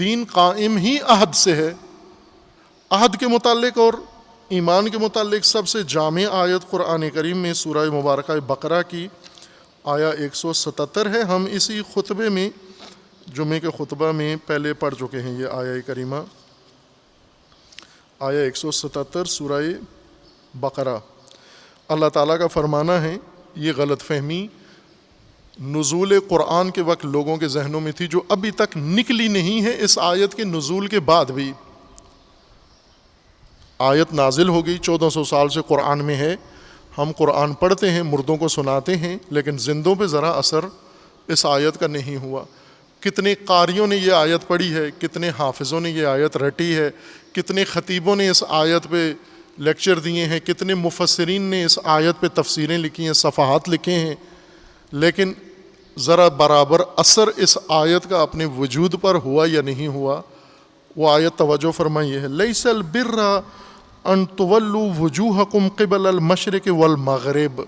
دین قائم ہی عہد سے ہے. عہد کے متعلق اور ایمان کے متعلق سب سے جامع آیت قرآن کریم میں سورہ مبارکہ بقرہ کی آیا 177 ہے. ہم اسی خطبے میں جمعے کے خطبہ میں پہلے پڑھ چکے ہیں یہ آیہ کریمہ، آیا 177 سورہ بقرہ. اللہ تعالیٰ کا فرمانا ہے، یہ غلط فہمی نزول قرآن کے وقت لوگوں کے ذہنوں میں تھی جو ابھی تک نکلی نہیں ہے. اس آیت کے نزول کے بعد بھی آیت نازل ہو گئی، 1400 سال سے قرآن میں ہے. ہم قرآن پڑھتے ہیں، مردوں کو سناتے ہیں، لیکن زندوں پہ ذرا اثر اس آیت کا نہیں ہوا. کتنے قاریوں نے یہ آیت پڑھی ہے، کتنے حافظوں نے یہ آیت رٹی ہے، کتنے خطیبوں نے اس آیت پہ لیکچر دیے ہیں، کتنے مفسرین نے اس آیت پہ تفسیریں لکھی ہیں، صفحات لکھے ہیں، لیکن ذرا برابر اثر اس آیت کا اپنے وجود پر ہوا یا نہیں ہوا. وہ آیت توجہ فرمائیے ہے، لیس البر ان تولوا وجوہکم قبل المشرق والمغرب.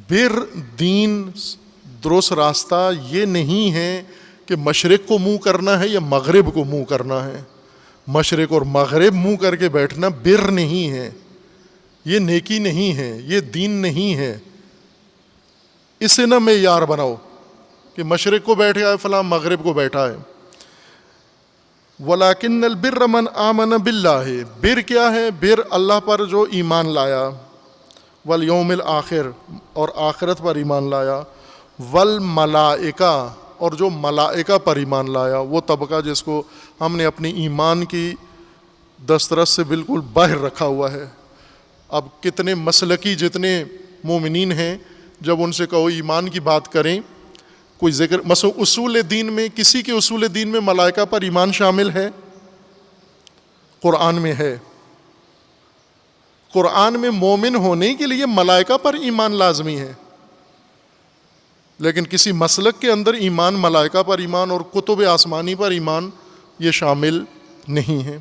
بر، دین، درست راستہ یہ نہیں ہے کہ مشرق کو منہ کرنا ہے یا مغرب کو منہ کرنا ہے. مشرق اور مغرب منہ کر کے بیٹھنا بر نہیں ہے، یہ نیکی نہیں ہے، یہ دین نہیں ہے. اسے نہ معیار بناؤ کہ مشرق کو بیٹھا ہے فلاں، مغرب کو بیٹھا ہے. وَلَكِنَّ الْبِرَّ مَنْ آمَنَ بِاللَّهِ. بر کیا ہے؟ بر اللہ پر جو ایمان لایا، وَالْيَوْمِ الْآخِرِ اور آخرت پر ایمان لایا، وَالْمَلَائِكَةِ اور جو ملائکہ پر ایمان لایا. وہ طبقہ جس کو ہم نے اپنی ایمان کی دسترس سے بالکل باہر رکھا ہوا ہے. اب کتنے مسلکی جتنے مومنین ہیں، جب ان سے کہو ایمان کی بات کریں، کوئی ذکر مثلا اصول دین میں، کسی کے اصول دین میں ملائکہ پر ایمان شامل ہے؟ قرآن میں ہے. قرآن میں مومن ہونے کے لیے ملائکہ پر ایمان لازمی ہے، لیکن کسی مسلک کے اندر ایمان ملائکہ پر ایمان اور کتب آسمانی پر ایمان یہ شامل نہیں ہے.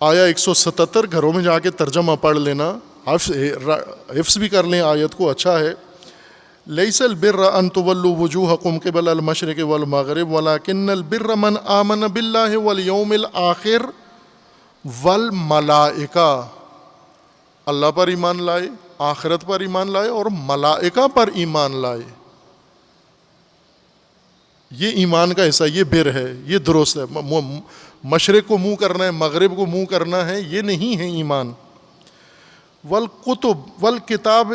آیا 177 گھروں میں جا کے ترجمہ پڑھ لینا، حفظ بھی کر لیں آیت کو، اچھا ہے. لیس البر ان تولوا وجوہکم قبل المشرق والمغرب ولکن البر من آمن باللہ والیوم الآخر والملائکہ. اللہ پر ایمان لائے، آخرت پر ایمان لائے اور ملائکہ پر ایمان لائے. یہ ایمان کا حصہ، یہ بر ہے، یہ درست ہے. مشرق کو منہ کرنا ہے، مغرب کو منہ کرنا ہے، یہ نہیں ہے ایمان. والکتب والکتاب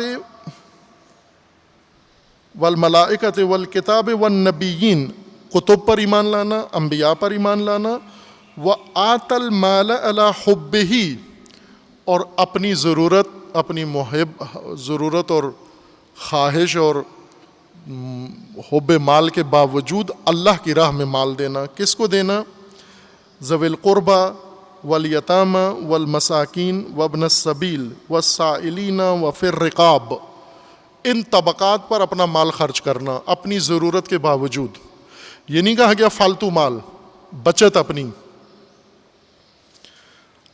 والملائکۃ والکتاب والنبیین، کتب پر ایمان لانا، انبیاء پر ایمان لانا. وآت المال علی حبہ اور اپنی ضرورت، اپنی ضرورت اور خواہش اور حب مال کے باوجود اللہ کی راہ میں مال دینا. کس کو دینا؟ ذوی القربى والیتامى والمساکین وابن السبیل والسائلین وفی الرقاب. ان طبقات پر اپنا مال خرچ کرنا اپنی ضرورت کے باوجود. یہ نہیں کہا گیا فالتو مال، بچت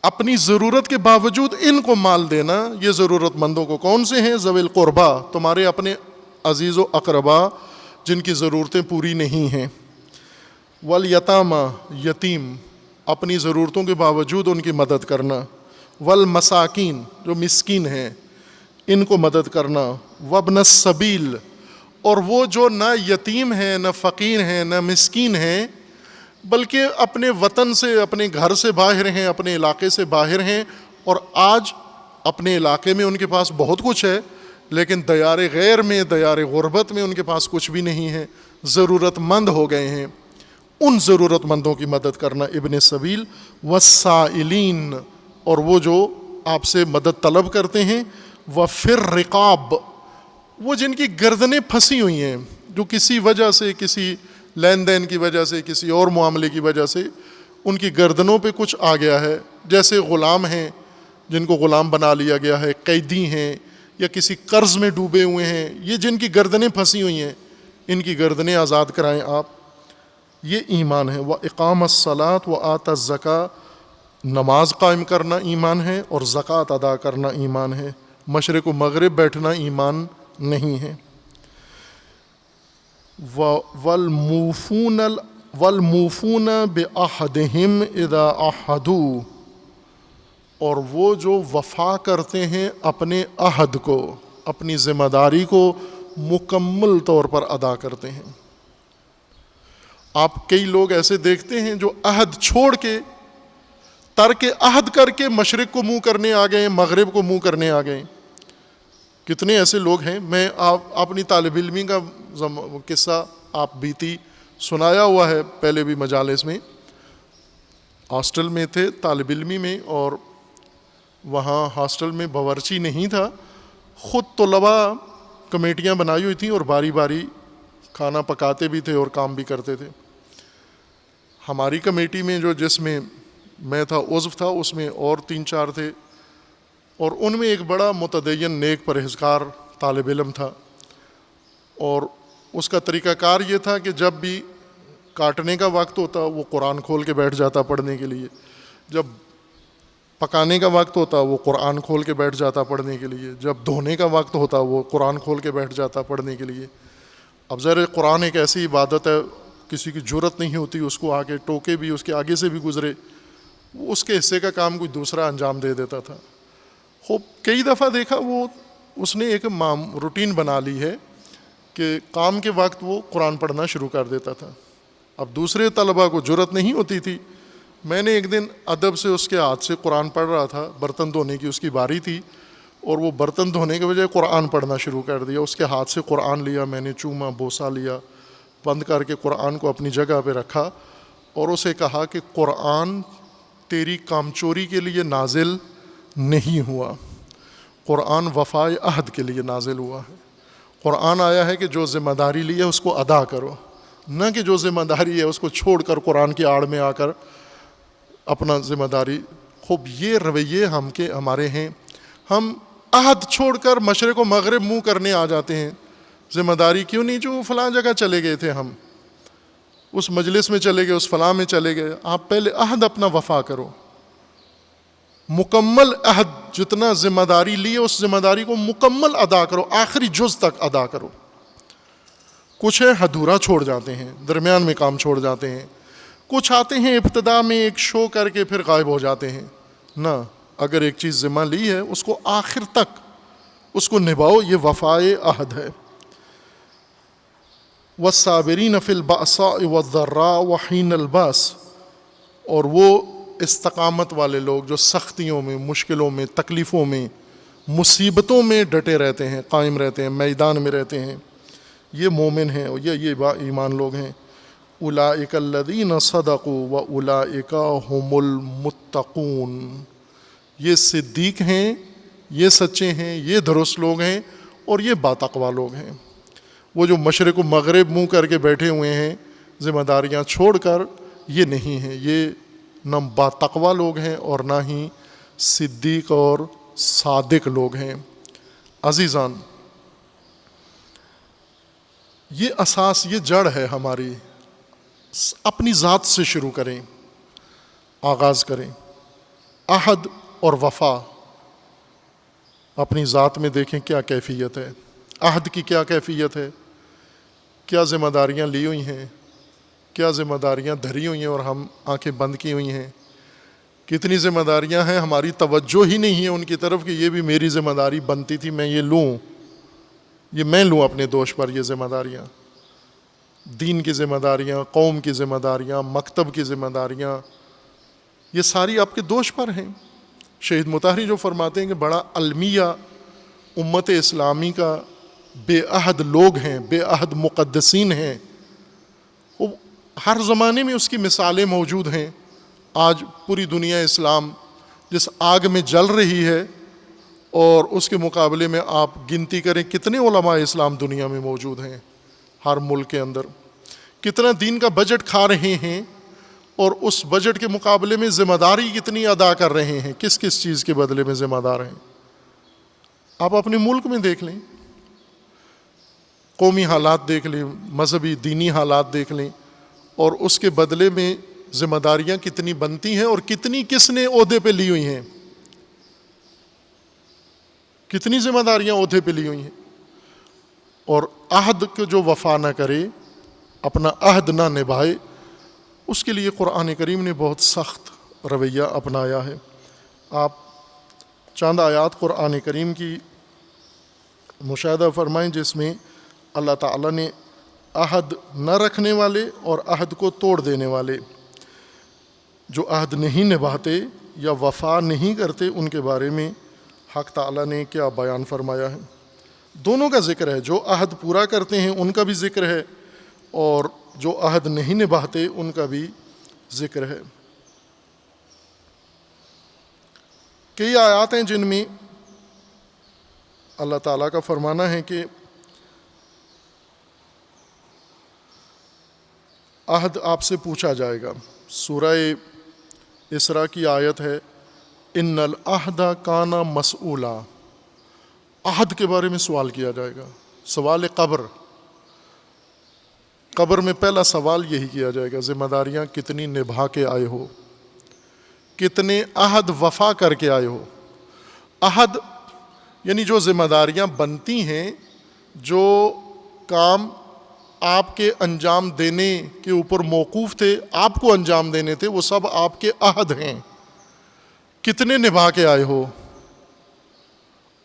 اپنی ضرورت کے باوجود ان کو مال دینا. یہ ضرورت مندوں کو کون سے ہیں؟ ذوی القربى، تمہارے اپنے عزیز و اقربا جن کی ضرورتیں پوری نہیں ہیں. والیتامى، یتیم، اپنی ضرورتوں کے باوجود ان کی مدد کرنا. والمساکین، جو مسکین ہیں ان کو مدد کرنا. وابن السبیل، اور وہ جو نہ یتیم ہیں، نہ فقیر ہیں، نہ مسکین ہیں، بلکہ اپنے وطن سے، اپنے گھر سے باہر ہیں، اپنے علاقے سے باہر ہیں، اور آج اپنے علاقے میں ان کے پاس بہت کچھ ہے، لیکن دیار غیر میں، دیار غربت میں ان کے پاس کچھ بھی نہیں ہے، ضرورت مند ہو گئے ہیں. ان ضرورت مندوں کی مدد کرنا. ابن سبیل والسائلین، اور وہ جو آپ سے مدد طلب کرتے ہیں. وفی الرقاب، وہ جن کی گردنیں پھنسی ہوئی ہیں، جو کسی وجہ سے، کسی لین دین کی وجہ سے، کسی اور معاملے کی وجہ سے ان کی گردنوں پہ کچھ آ گیا ہے. جیسے غلام ہیں جن کو غلام بنا لیا گیا ہے، قیدی ہیں، یا کسی قرض میں ڈوبے ہوئے ہیں. یہ جن کی گردنیں پھنسی ہوئی ہیں، ان کی گردنیں آزاد کرائیں آپ. یہ ایمان ہے. وَإِقَامَ الصَّلَاةِ وَآتَى الزَّكَاةِ، نماز قائم کرنا ایمان ہے اور زکوٰۃ ادا کرنا ایمان ہے. مشرق و مغرب بیٹھنا ایمان نہیں ہے. والموفون بعہدہم اذا عہدوا، اور وہ جو وفا کرتے ہیں اپنے عہد کو، اپنی ذمہ داری کو مکمل طور پر ادا کرتے ہیں۔ آپ کئی لوگ ایسے دیکھتے ہیں جو عہد چھوڑ کے، ترک عہد کر کے مشرق کو منہ کرنے آ گئے، مغرب کو منہ کرنے آ گئے۔ کتنے ایسے لوگ ہیں۔ میں اپنی طالب علمی کا قصہ آپ بیتی سنایا ہوا ہے پہلے بھی مجالس میں۔ ہاسٹل میں تھے طالب علمی میں، اور وہاں ہاسٹل میں باورچی نہیں تھا، خود طلباء کمیٹیاں بنائی ہوئی تھیں اور باری باری کھانا پکاتے بھی تھے اور کام بھی کرتے تھے۔ ہماری کمیٹی میں جس میں میں تھا، عضو تھا، اس میں اور 3-4 تھے، اور ان میں ایک بڑا متدین نیک پرہیزگار طالب علم تھا، اور اس کا طریقہ کار یہ تھا کہ جب بھی کاٹنے کا وقت ہوتا وہ قرآن کھول کے بیٹھ جاتا پڑھنے کے لیے، جب پکانے کا وقت ہوتا وہ قرآن کھول کے بیٹھ جاتا پڑھنے کے لیے، جب دھونے کا وقت ہوتا وہ قرآن کھول کے بیٹھ جاتا پڑھنے کے لیے۔ اب ظاہر قرآن ایک ایسی عبادت ہے، کسی کی جرت نہیں ہوتی اس کو آگے ٹوکے بھی، اس کے آگے سے بھی گزرے، اس کے حصے کا کام کوئی دوسرا انجام دے دیتا تھا۔ خوب کئی دفعہ دیکھا اس نے ایک روٹین بنا لی ہے کہ کام کے وقت وہ قرآن پڑھنا شروع کر دیتا تھا۔ اب دوسرے طلباء کو جرت نہیں ہوتی تھی۔ میں نے ایک دن ادب سے اس کے ہاتھ سے قرآن پڑھ رہا تھا، برتن دھونے کی اس کی باری تھی، اور وہ برتن دھونے کے بجائے قرآن پڑھنا شروع کر دیا۔ اس کے ہاتھ سے قرآن لیا، میں نے چوما، بوسہ لیا، بند کر کے قرآن کو اپنی جگہ پہ رکھا، اور اسے کہا کہ قرآن تیری کامچوری کے لیے نازل نہیں ہوا، قرآن وفائے عہد کے لیے نازل ہوا ہے۔ قرآن آیا ہے کہ جو ذمہ داری لی ہے اس کو ادا کرو، نہ کہ جو ذمہ داری ہے اس کو چھوڑ کر قرآن کی آڑ میں آ کر اپنا ذمہ داری۔ خوب یہ رویے ہمارے ہیں۔ ہم عہد چھوڑ کر مشرق و مغرب منہ کرنے آ جاتے ہیں۔ ذمہ داری کیوں نہیں؟ جو فلاں جگہ چلے گئے تھے، ہم اس مجلس میں چلے گئے، اس فلاں میں چلے گئے۔ آپ پہلے عہد اپنا وفا کرو، مکمل عہد، جتنا ذمہ داری لی ہے اس ذمہ داری کو مکمل ادا کرو، آخری جز تک ادا کرو۔ کچھ ہے ادھورا چھوڑ جاتے ہیں، درمیان میں کام چھوڑ جاتے ہیں، کچھ آتے ہیں ابتدا میں ایک شو کر کے پھر غائب ہو جاتے ہیں۔ نہ، اگر ایک چیز ذمہ لی ہے اس کو آخر تک اس کو نبھاؤ، یہ وفائے عہد ہے۔ والصابرین فی البأساء والضراء وحین الباس، اور وہ استقامت والے لوگ جو سختیوں میں، مشکلوں میں، تکلیفوں میں، مصیبتوں میں ڈٹے رہتے ہیں، قائم رہتے ہیں، میدان میں رہتے ہیں، یہ مومن ہیں، یہ با ایمان لوگ ہیں۔ اولئک الذین صدقوا واولئک هم المتقون، یہ صدیق ہیں، یہ سچے ہیں، یہ درست لوگ ہیں، اور یہ باتقوا لوگ ہیں۔ وہ جو مشرق و مغرب منہ کر کے بیٹھے ہوئے ہیں ذمہ داریاں چھوڑ کر، یہ نہیں ہیں، یہ نہ باتقوا لوگ ہیں اور نہ ہی صدیق اور صادق لوگ ہیں۔ عزیزان، یہ اساس، یہ جڑ ہے ہماری۔ اپنی ذات سے شروع کریں، آغاز کریں۔ عہد اور وفا، اپنی ذات میں دیکھیں کیا کیفیت ہے، عہد کی کیا کیفیت ہے، کیا ذمہ داریاں لی ہوئی ہیں، کیا ذمہ داریاں دھری ہوئی ہیں اور ہم آنکھیں بند کی ہوئی ہیں، کتنی ذمہ داریاں ہیں ہماری توجہ ہی نہیں ہے ان کی طرف کہ یہ بھی میری ذمہ داری بنتی تھی، میں یہ لوں، یہ میں لوں اپنے دوش پر یہ ذمہ داریاں، دین کی ذمہ داریاں، قوم کی ذمہ داریاں، مکتب کی ذمہ داریاں، یہ ساری آپ کے دوش پر ہیں۔ شہید مطہری جو فرماتے ہیں کہ بڑا المیہ امت اسلامی کا بے عہد لوگ ہیں، بے عہد مقدسین ہیں، وہ ہر زمانے میں اس کی مثالیں موجود ہیں۔ آج پوری دنیا اسلام جس آگ میں جل رہی ہے، اور اس کے مقابلے میں آپ گنتی کریں کتنے علماء اسلام دنیا میں موجود ہیں، ہر ملک کے اندر کتنا دین کا بجٹ کھا رہے ہیں، اور اس بجٹ کے مقابلے میں ذمہ داری کتنی ادا کر رہے ہیں، کس کس چیز کے بدلے میں ذمہ دار ہیں۔ آپ اپنے ملک میں دیکھ لیں، قومی حالات دیکھ لیں، مذہبی دینی حالات دیکھ لیں، اور اس کے بدلے میں ذمہ داریاں کتنی بنتی ہیں اور کتنی کس نے عہدے پہ لی ہوئی ہیں، کتنی ذمہ داریاں عہدے پہ لی ہوئی ہیں۔ اور عہد کو جو وفا نہ کرے، اپنا عہد نہ نبھائے، اس کے لیے قرآن کریم نے بہت سخت رویہ اپنایا ہے۔ آپ چند آیات قرآن کریم کی مشاہدہ فرمائیں جس میں اللہ تعالیٰ نے عہد نہ رکھنے والے اور عہد کو توڑ دینے والے، جو عہد نہیں نبھاتے یا وفا نہیں کرتے، ان کے بارے میں حق تعالیٰ نے کیا بیان فرمایا ہے۔ دونوں کا ذکر ہے، جو عہد پورا کرتے ہیں ان کا بھی ذکر ہے، اور جو عہد نہیں نبھاتے ان کا بھی ذکر ہے۔ کئی آیات ہیں جن میں اللہ تعالیٰ کا فرمانا ہے کہ عہد آپ سے پوچھا جائے گا۔ سورہ اسراء کی آیت ہے، ان العہد کان مسئولا، عہد کے بارے میں سوال کیا جائے گا، سوال قبر۔ قبر میں پہلا سوال یہی کیا جائے گا، ذمہ داریاں کتنی نبھا کے آئے ہو، کتنے عہد وفا کر کے آئے ہو۔ عہد یعنی جو ذمہ داریاں بنتی ہیں، جو کام آپ کے انجام دینے کے اوپر موقوف تھے، آپ کو انجام دینے تھے، وہ سب آپ کے عہد ہیں، کتنے نبھا کے آئے ہو۔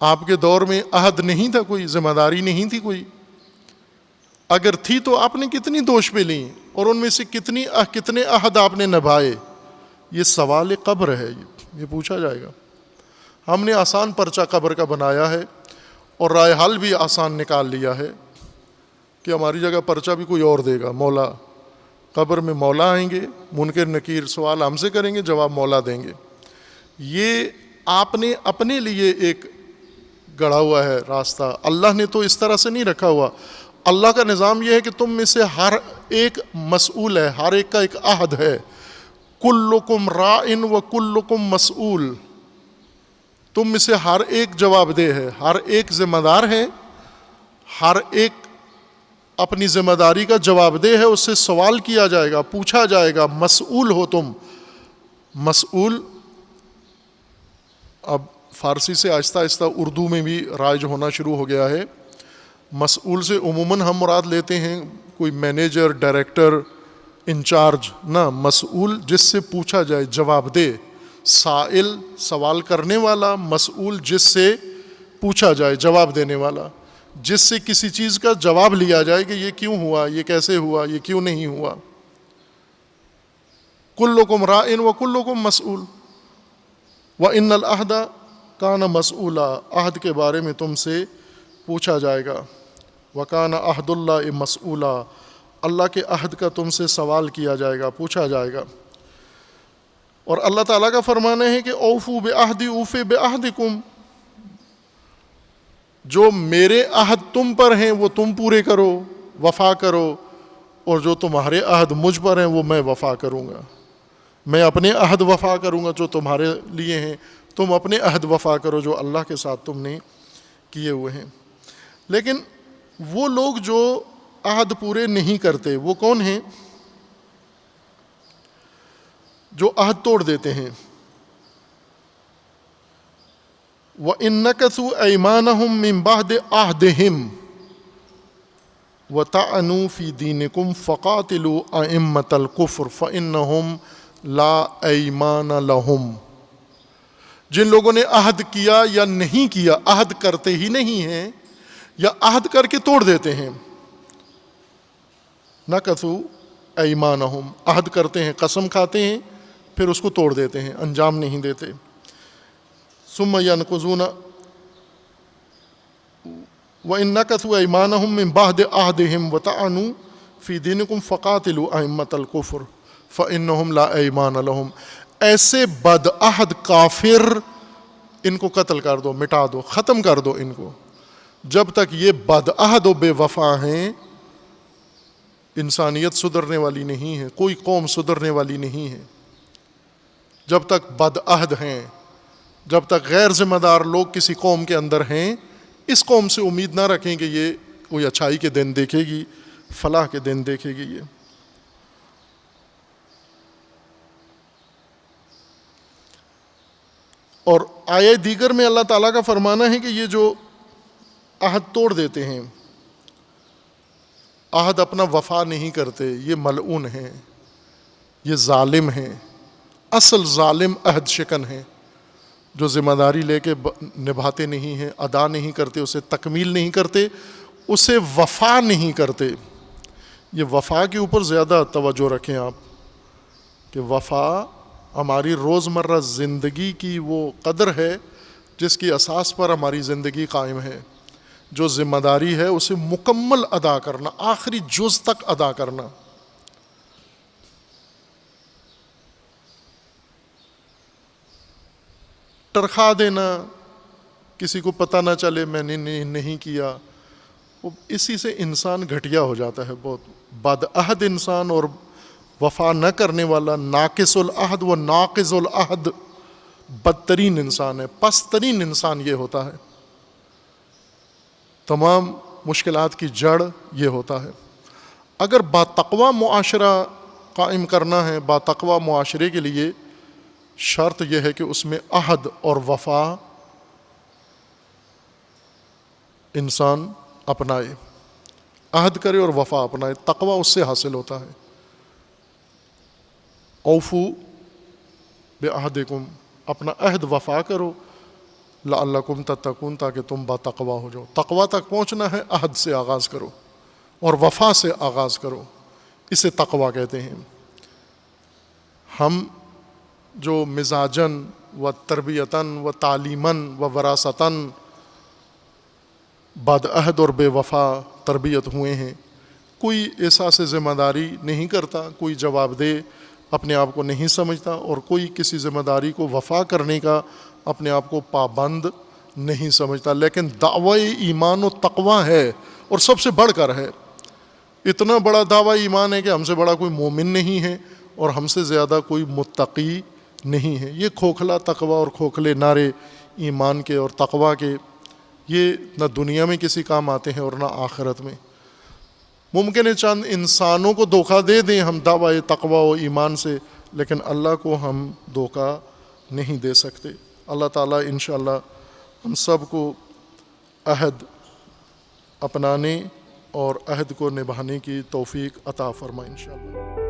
آپ کے دور میں عہد نہیں تھا، کوئی ذمہ داری نہیں تھی کوئی، اگر تھی تو آپ نے کتنی دوش پہ لیں، اور ان میں سے کتنے عہد آپ نے نبھائے۔ یہ سوال قبر ہے، یہ پوچھا جائے گا۔ ہم نے آسان پرچہ قبر کا بنایا ہے اور رائے حل بھی آسان نکال لیا ہے کہ ہماری جگہ پرچہ بھی کوئی اور دے گا، مولا۔ قبر میں مولا آئیں گے، منکر نکیر سوال ہم سے کریں گے، جواب مولا دیں گے۔ یہ آپ نے اپنے لیے ایک گڑھا ہوا ہے راستہ، اللہ نے تو اس طرح سے نہیں رکھا ہوا۔ اللہ کا نظام یہ ہے کہ تم میں سے ہر ایک مسئول ہے، ہر ایک کا ایک عہد ہے۔ کلکم راعٍ و کلکم مسئول، تم میں سے ہر ایک جواب دہ ہے، ہر ایک ذمہ دار ہے، ہر ایک اپنی ذمہ داری کا جواب دہ ہے، اس سے سوال کیا جائے گا، پوچھا جائے گا، مسئول ہو تم۔ مسئول اب فارسی سے آہستہ آہستہ اردو میں بھی رائج ہونا شروع ہو گیا ہے۔ مسئول سے عموماً ہم مراد لیتے ہیں کوئی مینیجر، ڈائریکٹر، انچارج، نہ، مسئول جس سے پوچھا جائے، جواب دے۔ سائل سوال کرنے والا، مسئول جس سے پوچھا جائے، جواب دینے والا، جس سے کسی چیز کا جواب لیا جائے کہ یہ کیوں ہوا، یہ کیسے ہوا، یہ کیوں نہیں ہوا۔ کلکم راعٍ و کلکم مسئول وَإِنَّ الْعَهْدَ كَانَ مَسْئُولًا، عہد کے بارے میں تم سے پوچھا جائے گا۔ وَكَانَ عَهْدُ اللَّهِ مَسْئُولًا، اللہ کے عہد کا تم سے سوال کیا جائے گا، پوچھا جائے گا۔ اور اللہ تعالیٰ کا فرمانا ہے کہ اوفوا بعہدی اوف بعہدکم، جو میرے عہد تم پر ہیں وہ تم پورے کرو، وفا کرو، اور جو تمہارے عہد مجھ پر ہیں وہ میں وفا کروں گا۔ میں اپنے عہد وفا کروں گا جو تمہارے لیے ہیں، تم اپنے عہد وفا کرو جو اللہ کے ساتھ تم نے کیے ہوئے ہیں۔ لیکن وہ لوگ جو عہد پورے نہیں کرتے وہ کون ہیں؟ جو عہد توڑ دیتے ہیں۔ وَإِن نَكَثُوا أَيْمَانَهُم مِّن بَعْدِ عَهْدِهِمْ وَطَعَنُوا فِي دِينِكُمْ فَقَاتِلُوا أَئِمَّةَ الْكُفْرِ فَإِنَّهُمْ لَا أَيْمَانَ لَهُمْ، جن لوگوں نے عہد کیا یا نہیں کیا، عہد کرتے ہی نہیں ہیں یا عہد کر کے توڑ دیتے ہیں۔ نَكَثُوا أَيْمَانَهُم، عہد کرتے ہیں، قسم کھاتے ہیں، پھر اس کو توڑ دیتے ہیں، انجام نہیں دیتے۔ ثم ينقضون وَإِن نَكَثُوا أَيْمَانَهُم مِّن بَعْدِ عَهْدِهِمْ وَطَعَنُوا فِي دِينِكُمْ فَقَاتِلُوا أَئِمَّةَ الْكُفْرِ فَإِنَّهُمْ لَا أَيْمَانَ لَهُمْ، ایسے بدعہد کافر ان کو قتل کر دو، مٹا دو، ختم کر دو ان کو۔ جب تک یہ بدعہد و بے وفا ہیں، انسانیت سدھرنے والی نہیں ہے، کوئی قوم سدھرنے والی نہیں ہے۔ جب تک بدعہد ہیں، جب تک غیر ذمہ دار لوگ کسی قوم کے اندر ہیں، اس قوم سے امید نہ رکھیں کہ یہ کوئی اچھائی کے دن دیکھے گی، فلاح کے دن دیکھے گی۔ یہ اور آیے دیگر میں اللہ تعالیٰ کا فرمانا ہے کہ یہ جو عہد توڑ دیتے ہیں، عہد اپنا وفا نہیں کرتے، یہ ملعون ہیں، یہ ظالم ہیں، اصل ظالم عہد شکن ہیں، جو ذمہ داری لے کے نبھاتے نہیں ہیں، ادا نہیں کرتے، اسے تکمیل نہیں کرتے، اسے وفا نہیں کرتے۔ یہ وفا کے اوپر زیادہ توجہ رکھیں آپ، کہ وفا ہماری روزمرہ زندگی کی وہ قدر ہے جس کی اساس پر ہماری زندگی قائم ہے۔ جو ذمہ داری ہے اسے مکمل ادا کرنا، آخری جز تک ادا کرنا۔ ٹرخا دینا، کسی کو پتہ نہ چلے میں نے نہیں کیا، اسی سے انسان گھٹیا ہو جاتا ہے، بہت بدعہد انسان اور وفا نہ کرنے والا، ناقص العہد و ناقض العہد بدترین انسان ہے، پسترین انسان یہ ہوتا ہے۔ تمام مشکلات کی جڑ یہ ہوتا ہے۔ اگر باتقوی معاشرہ قائم کرنا ہے، باتقوی معاشرے کے لیے شرط یہ ہے کہ اس میں عہد اور وفا انسان اپنائے، عہد کرے اور وفا اپنائے، تقوی اس سے حاصل ہوتا ہے۔ اوفو بعہدکم، اپنا عہد وفا کرو، لعلکم تتقون، تاکہ تم باتقوی ہو جاؤ۔ تقوی تک پہنچنا ہے، عہد سے آغاز کرو اور وفا سے آغاز کرو، اسے تقوی کہتے ہیں۔ ہم جو مزاجاً و تربیتاً و تعلیماً و وراثتاً بدعہد اور بے وفا تربیت ہوئے ہیں، کوئی احساس ذمہ داری نہیں کرتا، کوئی جواب دہ اپنے آپ کو نہیں سمجھتا، اور کوئی کسی ذمہ داری کو وفا کرنے کا اپنے آپ کو پابند نہیں سمجھتا۔ لیکن دعوی ایمان و تقوی ہے، اور سب سے بڑھ کر ہے۔ اتنا بڑا دعوی ایمان ہے کہ ہم سے بڑا کوئی مومن نہیں ہے، اور ہم سے زیادہ کوئی متقی نہیں ہے۔ یہ کھوکھلا تقوی اور کھوکھلے نعرے ایمان کے اور تقوی کے، یہ نہ دنیا میں کسی کام آتے ہیں اور نہ آخرت میں۔ ممکن ہے چند انسانوں کو دھوکہ دے دیں ہم دعوی تقوی و ایمان سے، لیکن اللہ کو ہم دھوکہ نہیں دے سکتے۔ اللہ تعالیٰ انشاءاللہ ہم سب کو عہد اپنانے اور عہد کو نبھانے کی توفیق عطا فرمائے انشاءاللہ۔